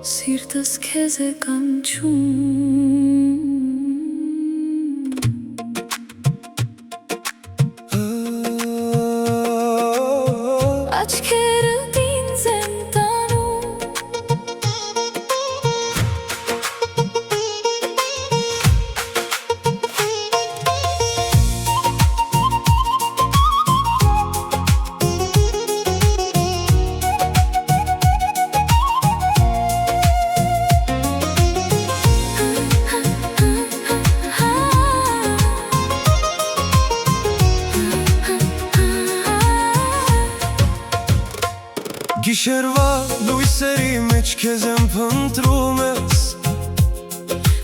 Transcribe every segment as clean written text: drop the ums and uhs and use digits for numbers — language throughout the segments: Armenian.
Սիրտս քեզ է կանչում Աչքերդ ինձ են տանում Գիշերվա լույսերի մեջ քեզ եմ փնտրում ես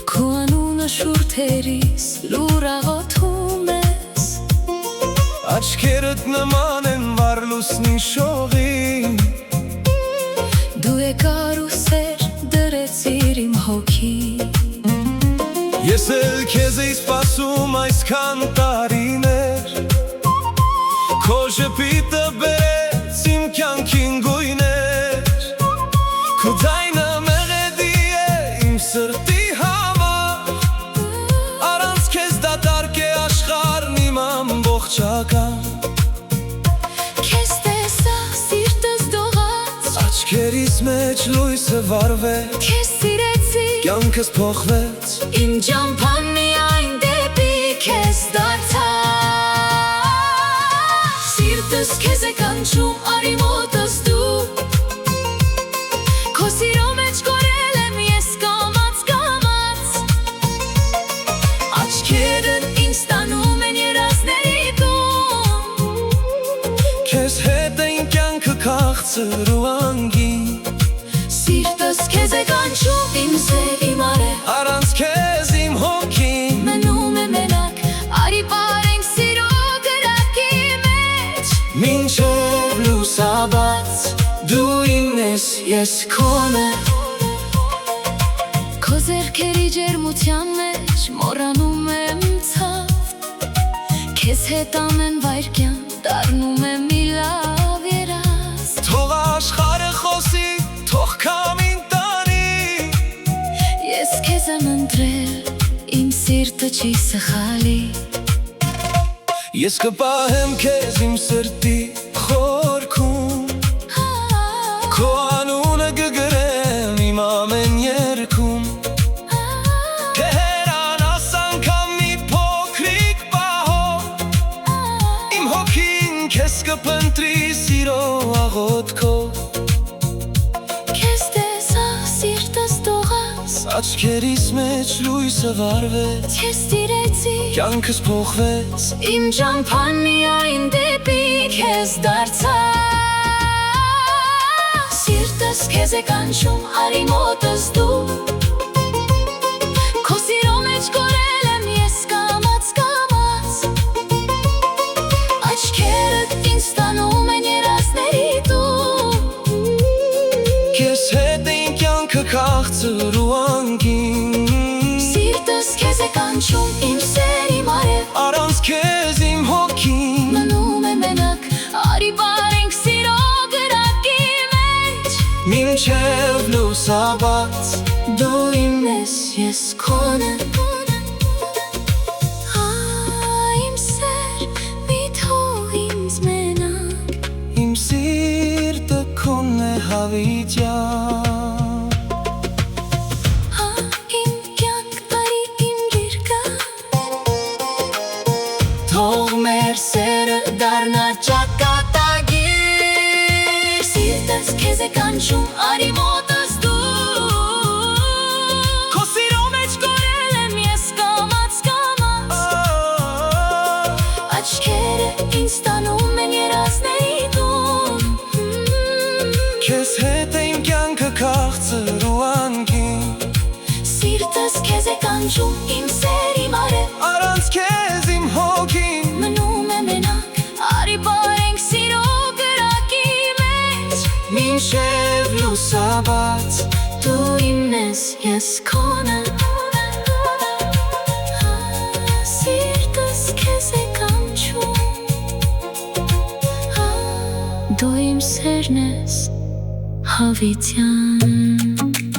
Քո անունը շուրթերիս լուր աղոթում ես Աչքերդ նման են վառ լուսնի շողին Դու եկար ու սեր դրեցիր իմ հոգին Ես էլ քեզ էի սպասում այսքան տարիներ Քո շփիտը բերեց իմ կյանքին գույներ Քո ձայնը մեղեդի է իմ սրտի համար Առանց քեզ դատարկ է աշխարհն իմ ամբողջական Քեզ տեսա սիրտս դողաց Աչքերիս մեջ լույսը վառվեց Քեզ սիրեցի Կյանքս փոխվեց Իմ ճամփան միայն դեպի քեզ դարձա Սիրտս քեզ է կանչում արի մոտս դու Քո սիրո մեջ կորել եմ ես կամաց Աչքերդ ինձ տանում են երազների տուն Քեզ հետ էին կյանքը քաղցր ու անգին Սիրտս քեզ է կանչում իմ սեր իմ արև Առանց քեզ իմ հոգին Մնում է մենակ արի բարենք սիրո գրակի մեջ Մինչև լուսաբաց դու իմն ես ես քոնը Քո ձեռքերի ջերմության մեջ մոռանում եմ ցավ Քեզ հետ ամեն վայրկյան դառնում եմ մի լավ երազ Թող աշխարհը խոսի, թող քամին տանի Ես քեզ եմ ընտրել, իմ սիրտը չի սխալի Ես կպահեմ քեզ իմ սրտի խորքում Քո անունը կգրեմ իմ ամեն երգում Կհերանաս անգամ մի փոքրիկ պահով Իմ հոգին քեզ կփնտրի սիրո աղոթքով Քեզ տեսա սիրտս դողաց Աչքերիս մեջ լույսը վառվեց Քեզ սիրեցի Կյանքս փոխվեց Իմ ճամփան միայն դեպի քեզ դարձա Սիրտս քեզ է կանչում արի մոտս դու Քո սիրո մեջ կորել եմ ես կամաց Աչքերդ ինձ տանում են երազների տուն Քեզ հետ էին կյանքը քաղցր ու անգին Սիրտս քեզ է կանչում իմ սեր իմ արև Առանց քեզ իմ հոգին Մնում է մենակ արի բարենք սիրո գրակի մեջ Մինչև լուսաբաց Դու իմն ես ես քոնը Իմ սեր մի թող ինձ մենակ Իմ սիրտը քոնն է հավիտյան Իմ կյանք արի իմ գիրկա Թող մեր Սերը դառնա ճակատագիր Սիրտս քեզ է կանչում արի մոտս դու Քո սիրո մեջ Կորել եմ ես կամաց Աչքերդ ինձ տանում են երազների տուն Քեզ հետ էին կյանքը քաղցր ու անգին Սիրտս քեզ է կանչում իմ սեր իմ արև Առանց քեզ իմ հոգին Մնում է մենակ արի բարենք սիրո գրակի մեջ Մինչև լուսաբաց Դու իմն ես ես քոնը սերն ես հավիտյան։